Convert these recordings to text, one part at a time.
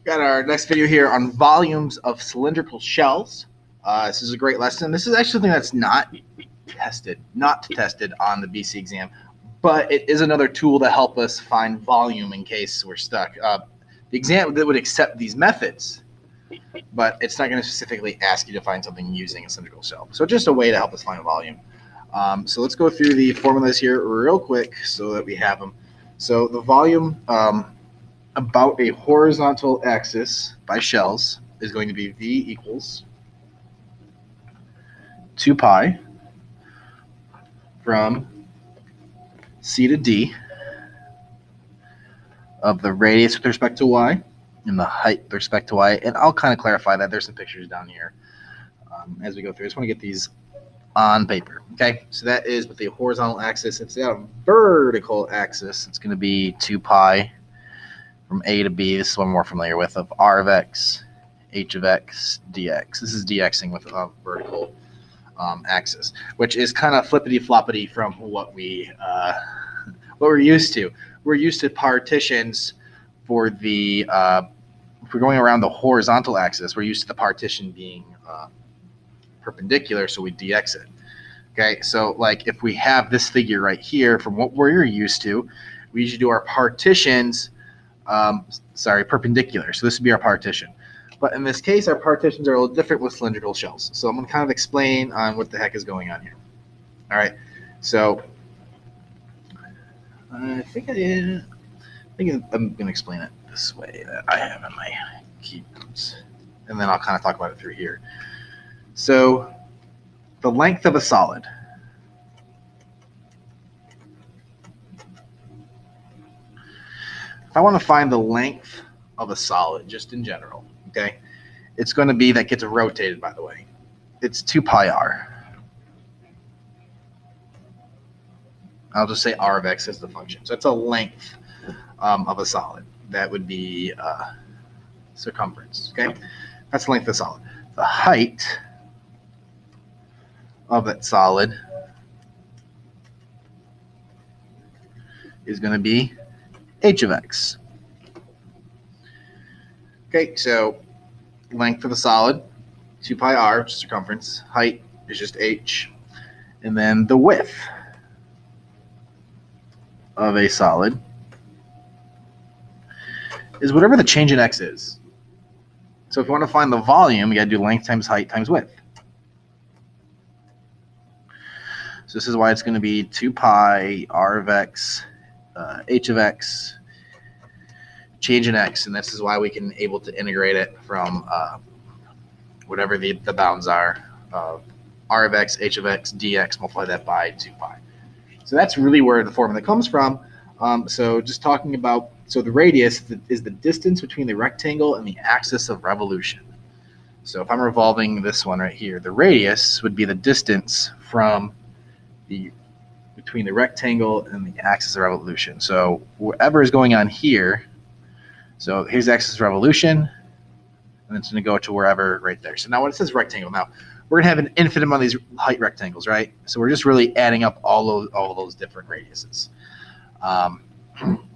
Got our next video here on volumes of cylindrical shells. This is a great lesson. This is actually something that's not tested on the BC exam, but it is another tool to help us find volume in case we're stuck. The exam that would accept these methods, but it's not going to specifically ask you to find something using a cylindrical shell. So just a way to help us find volume. So let's go through the formulas here real quick so that we have them. So the volume about a horizontal axis by shells is going to be V equals 2 pi from C to D of the radius with respect to y and the height with respect to y. And I'll kind of clarify that. There's some pictures down here as we go through. I just want to get these on paper. Okay, so that is with the horizontal axis. If it's got a vertical axis, it's going to be 2 pi from A to B. This is what I'm more familiar with, of R of x, H of x, dx. This is dxing with a vertical axis, which is kind of flippity-floppity from what we're used to. We're used to partitions for the, if we're going around the horizontal axis, we're used to the partition being perpendicular, so we dx it. Okay, so like if we have this figure right here, from what we're used to, we usually do our partitions, perpendicular. So this would be our partition. But in this case, our partitions are a little different with cylindrical shells. So I'm going to kind of explain on what the heck is going on here. All right, so I think I'm going to explain it this way that I have in my keynotes, and then I'll kind of talk about it through here. So the length of a solid. If I want to find the length of a solid, just in general, okay, it's going to be, that gets rotated, by the way. It's 2 pi r. I'll just say r of x as the function. So it's a length of a solid. That would be circumference, okay? That's the length of the solid. The height of that solid is going to be h of x. Okay, so length of the solid, 2 pi r, which is circumference. Height is just h. And then the width of a solid is whatever the change in x is. So if you want to find the volume, you got to do length times height times width. So this is why it's going to be 2 pi r of x, h of x, change in x, and this is why we can able to integrate it from whatever the bounds are of r of x, h of x, dx, multiply that by 2 pi. So that's really where the formula comes from. So just talking about, so the radius is the distance between the rectangle and the axis of revolution. So if I'm revolving this one right here, the radius would be the distance from between the rectangle and the axis of revolution. So whatever is going on here, so here's the axis of revolution, and it's going to go to wherever right there. So now when it says rectangle, now we're going to have an infinite amount of these height rectangles, right? So we're just really adding up all those different radiuses.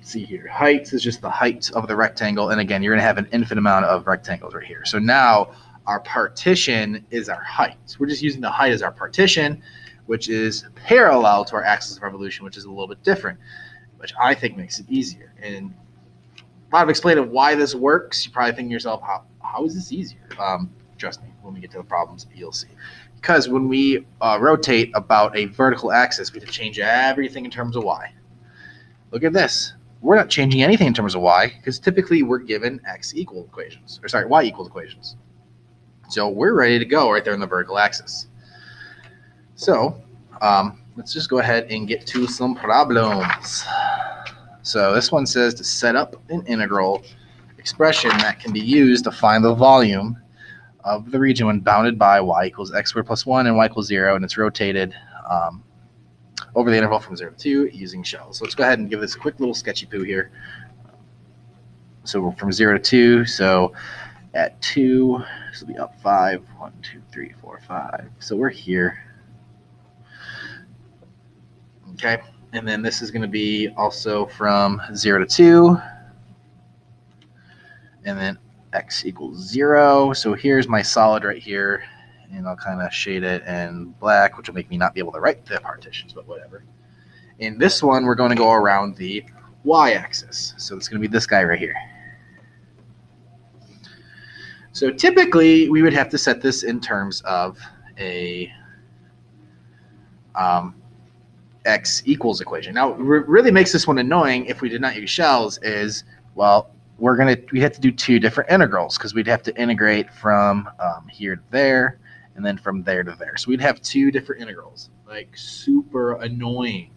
See here, height is just the height of the rectangle, and again, you're going to have an infinite amount of rectangles right here. So now our partition is our height. We're just using the height as our partition, which is parallel to our axis of revolution, which is a little bit different, which I think makes it easier. And if I've explained why this works, you're probably thinking to yourself, how is this easier? Trust me, when we get to the problems, you'll see. Because when we rotate about a vertical axis, we have to change everything in terms of y. Look at this. We're not changing anything in terms of y, because typically we're given x equal equations, or sorry, y equals equations. So we're ready to go right there on the vertical axis. So let's just go ahead and get to some problems. So this one says to set up an integral expression that can be used to find the volume of the region when bounded by y equals x squared plus 1 and y equals 0, and it's rotated over the interval from 0 to 2 using shells. So let's go ahead and give this a quick little sketchy poo here. So we're from 0 to 2, so at 2, this will be up 5, 1, 2, 3, 4, 5. So we're here. Okay, and then this is going to be also from 0 to 2, and then x equals 0. So here's my solid right here, and I'll kind of shade it in black, which will make me not be able to write the partitions, but whatever. In this one, we're going to go around the y-axis. So it's going to be this guy right here. So typically, we would have to set this in terms of a x equals equation. Now, what really makes this one annoying if we did not use shells is, well, we have to do two different integrals because we'd have to integrate from here to there and then from there to there. So we'd have two different integrals, like super annoying.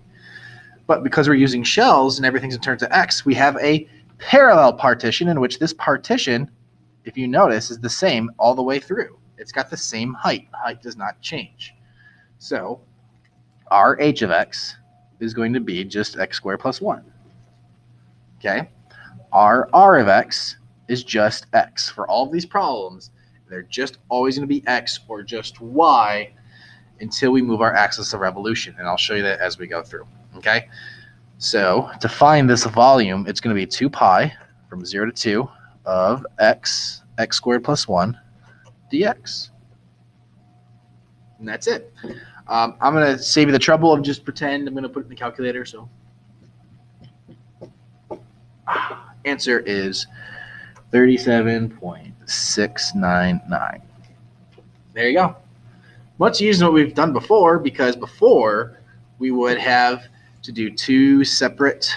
But because we're using shells and everything's in terms of x, we have a parallel partition in which this partition, if you notice, is the same all the way through. It's got the same height. Height does not change. So our h of x is going to be just x squared plus 1. Okay? Our r of x is just x. For all of these problems, they're just always going to be x or just y until we move our axis of revolution. And I'll show you that as we go through. Okay? So to find this volume, it's going to be 2 pi from 0 to 2 of x squared plus 1 dx. And that's it. I'm going to save you the trouble of just pretend I'm going to put it in the calculator. So answer is 37.699. There you go. Much easier than what we've done before, because before we would have to do two separate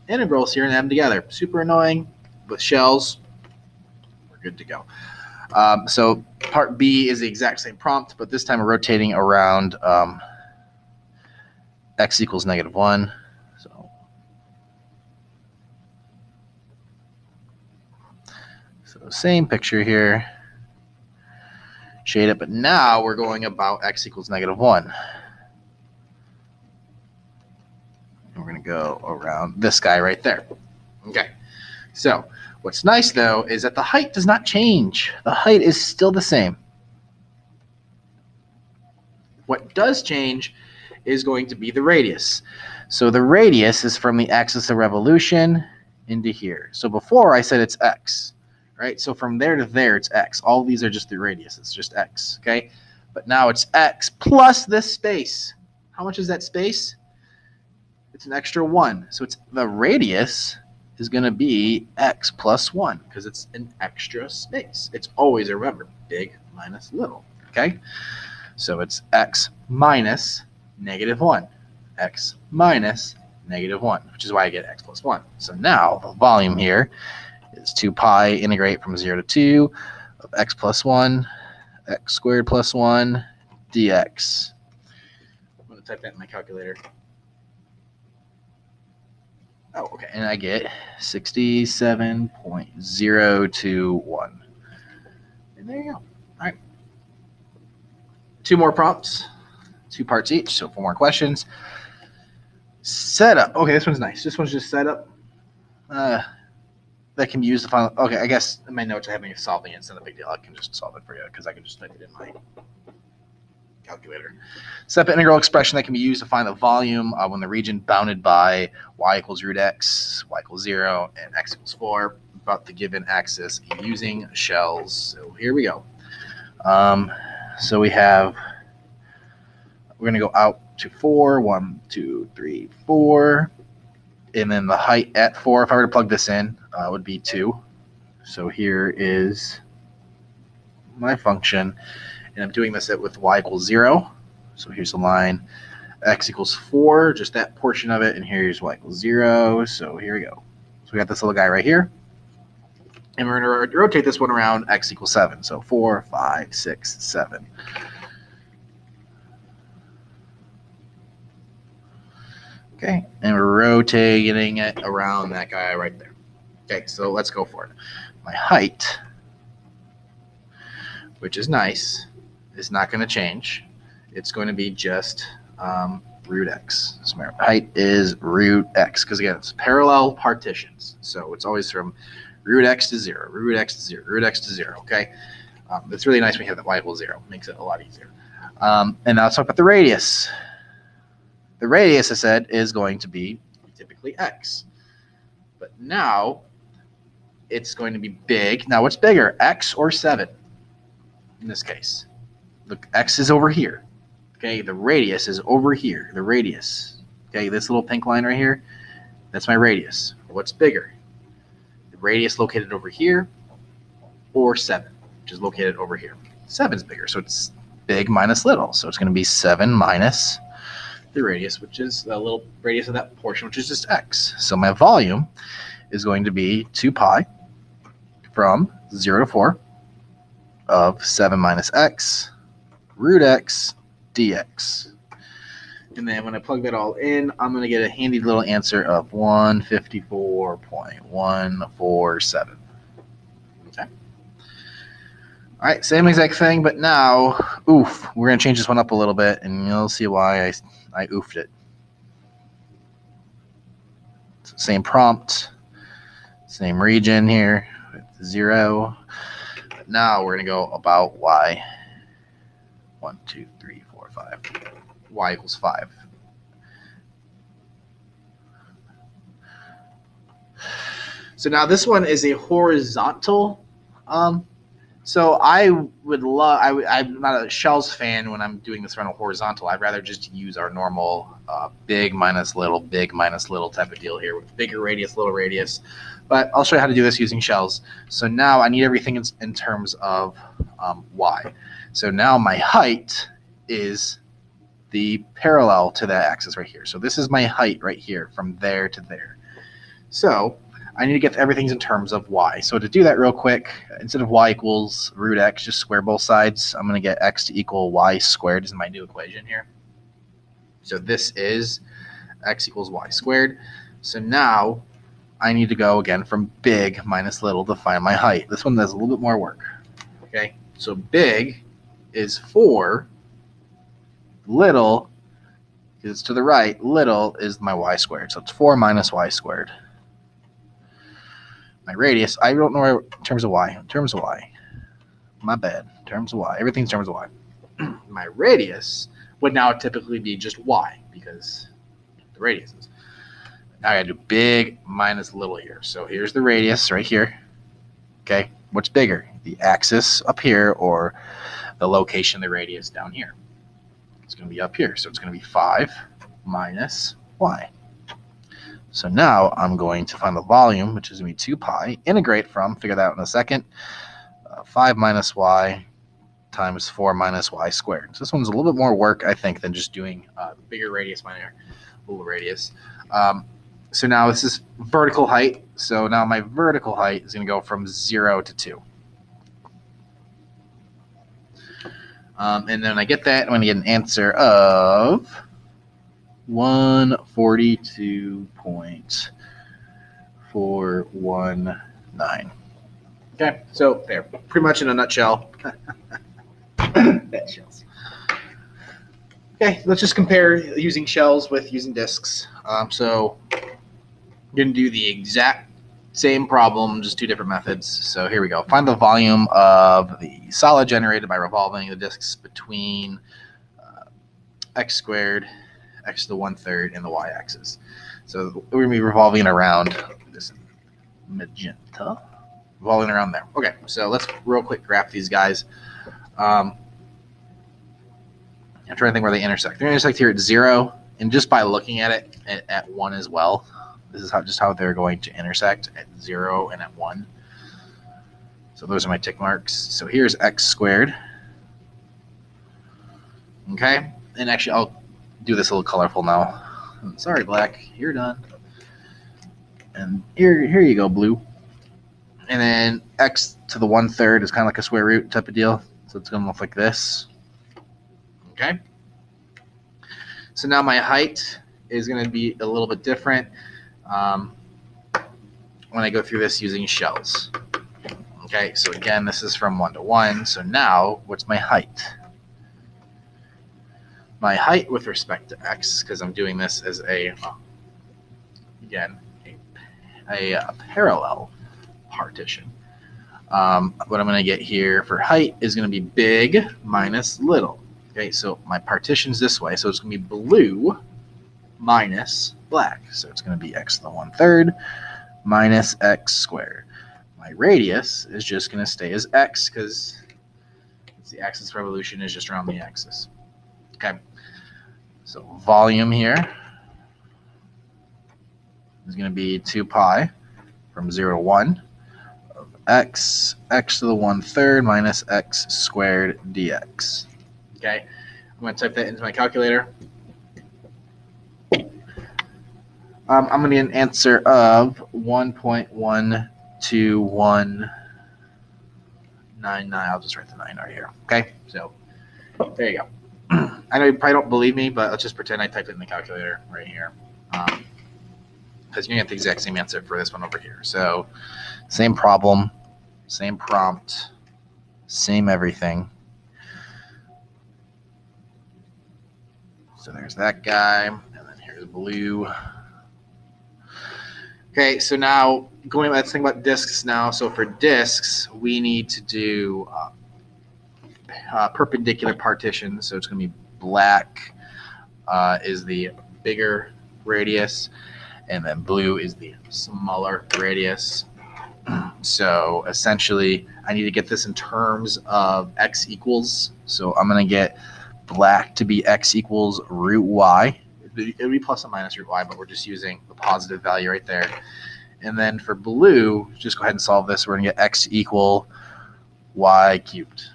integrals here and have them together. Super annoying. With shells, we're good to go. So part B is the exact same prompt, but this time we're rotating around x equals -1. So same picture here. Shade it, but now we're going about x equals -1. And we're going to go around this guy right there. Okay. So what's nice, though, is that the height does not change. The height is still the same. What does change is going to be the radius. So the radius is from the axis of revolution into here. So before I said it's x, right? So from there to there, it's x. All these are just the radius. It's just x, okay? But now it's x plus this space. How much is that space? It's an extra 1. So it's the radius is going to be x plus 1 because it's an extra space. It's always, remember, big minus little, okay? So it's x minus -1. X minus -1, which is why I get x plus 1. So now the volume here is 2 pi integrate from 0 to 2 of x plus 1, x squared plus 1 dx. I'm going to type that in my calculator. Oh, okay, and I get 67.021. And there you go. All right. 2 more prompts, 2 parts each, so 4 more questions. Setup. Okay, this one's nice. This one's just setup. That can be used to find. Okay, I guess in my notes I have me solving it. It's not a big deal. I can just solve it for you because I can just type it in my calculator. Set up integral expression that can be used to find the volume when the region bounded by y equals root x, y equals 0, and x equals 4 about the given axis using shells. So here we go. So we have, we're going to go out to 4, 1, 2, 3, 4, and then the height at 4, if I were to plug this in, would be 2. So here is my function. And I'm doing this with y equals 0. So here's the line. X equals 4, just that portion of it. And here's y equals 0. So here we go. So we got this little guy right here. And we're going to rotate this one around x equals 7. So 4, 5, 6, 7. Okay. And we're rotating it around that guy right there. Okay, so let's go for it. My height, which is nice, is not going to change. It's going to be just root x. So my height is root x because, again, it's parallel partitions. So it's always from root x to 0, root x to 0, root x to 0, okay? It's really nice when you have that y equals 0. It makes it a lot easier. And now let's talk about the radius. The radius, I said, is going to be typically x. But now, it's going to be big. Now, what's bigger, x or 7 in this case? Look, x is over here. Okay, the radius is over here. The radius. Okay, this little pink line right here, that's my radius. What's bigger? The radius located over here or 7, which is located over here. 7 is bigger, so it's big minus little. So it's going to be 7 minus the radius, which is the little radius of that portion, which is just x. So my volume is going to be 2 pi from 0 to 4 of 7 minus x root x dx. And then when I plug that all in, I'm going to get a handy little answer of 154.147. Okay. All right, same exact thing, but now, we're going to change this one up a little bit, and you'll see why I oofed it. So same prompt, same region here, with 0. But now we're going to go about y. 1, 2, 3, 4, 5. Y equals 5. So now this one is a horizontal. So I would love. I'm not a shells fan when I'm doing this on a horizontal. I'd rather just use our normal big minus little type of deal here with bigger radius, little radius. But I'll show you how to do this using shells. So now I need everything in terms of y. So now my height is the parallel to that axis right here. So this is my height right here from there to there. So I need to get everything in terms of y. So to do that real quick, instead of y equals root x, just square both sides. I'm going to get x to equal y squared is my new equation here. So this is x equals y squared. So now I need to go again from big minus little to find my height. This one does a little bit more work. Okay, so big is 4. Little is to the right. Little is my y squared. So it's 4 minus y squared. My radius, I don't know in terms of y. In terms of y. My bad. In terms of y. Everything's in terms of y. My radius would now typically be just y because the radius is. Now I got to do big minus little here. So here's the radius right here. Okay. What's bigger? The axis up here or the location of the radius down here? It's going to be up here. So it's going to be 5 minus y. So now I'm going to find the volume, which is going to be 2 pi, integrate from, figure that out in a second, 5 minus y times 4 minus y squared. So this one's a little bit more work, I think, than just doing bigger radius minus little radius. So now this is vertical height. So now my vertical height is going to go from 0 to 2. And then when I get that, I'm going to get an answer of 142.419. Okay, so there, pretty much in a nutshell. That shells. Okay, let's just compare using shells with using disks. So I'm going to do the exact same problem, just 2 different methods. So here we go. Find the volume of the solid generated by revolving the disks between x squared, x to the 1/3, and the y-axis. So we're going to be revolving around this magenta, revolving around there. Okay, so let's real quick graph these guys. I'm trying to think where they intersect. They intersect here at 0, and just by looking at it at 1 as well. This is how they're going to intersect at 0 and at 1. So those are my tick marks. So here's x squared. Okay, and actually I'll do this a little colorful now. Sorry, black, you're done. And here you go, blue. And then x to the 1/3 is kind of like a square root type of deal. So it's going to look like this. Okay. So now my height is going to be a little bit different when I go through this using shells. Okay, so again, this is from 1 to 1. So now, what's my height? My height with respect to x, because I'm doing this as a parallel partition. What I'm going to get here for height is going to be big minus little. Okay, so my partition's this way, so it's going to be blue minus black. So it's going to be x to the 1/3 minus x squared my radius is just going to stay as x because the axis of revolution is just around the axis. Okay, so volume here is going to be 2 pi from 0 to 1 of x to the 1/3 minus x squared dx. Okay, I'm going to type that into my calculator. I'm going to get an answer of 1.12199. I'll just write the 9 right here. Okay, so there you go. I know you probably don't believe me, but let's just pretend I typed it in the calculator right here. Because you're going to get the exact same answer for this one over here. So same problem, same prompt, same everything. So there's that guy, and then here's blue. Okay, so now let's think about disks now. So for disks, we need to do perpendicular partition. So it's going to be black is the bigger radius, and then blue is the smaller radius. So essentially, I need to get this in terms of x equals. So I'm going to get black to be x equals root y. It would be plus or minus root y, but we're just using the positive value right there. And then for blue, just go ahead and solve this. We're going to get x equal y cubed.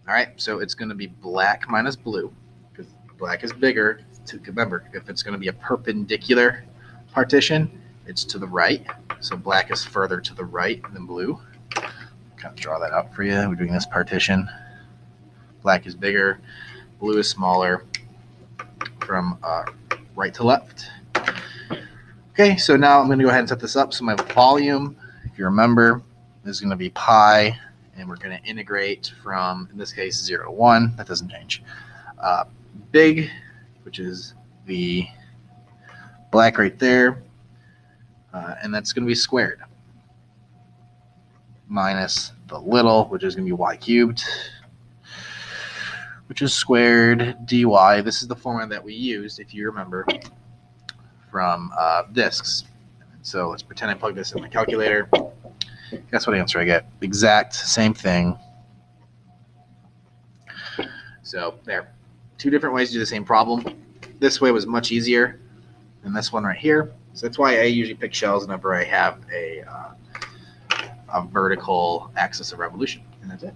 All right, so it's going to be black minus blue, because black is bigger. Remember, if it's going to be a perpendicular partition, it's to the right. So black is further to the right than blue. Kind of draw that out for you. We're doing this partition. Black is bigger, blue is smaller, from right to left. Okay, so now I'm going to go ahead and set this up. So my volume, if you remember, is going to be pi, and we're going to integrate from, in this case, 0 to 1. That doesn't change. Big, which is the black right there, and that's going to be squared, minus the little, which is going to be y cubed, which is squared dy. This is the formula that we used, if you remember, from disks. So let's pretend I plug this in my calculator. Guess what answer I get? Exact same thing. So there. 2 different ways to do the same problem. This way was much easier than this one right here. So that's why I usually pick shells whenever I have a vertical axis of revolution. And that's it.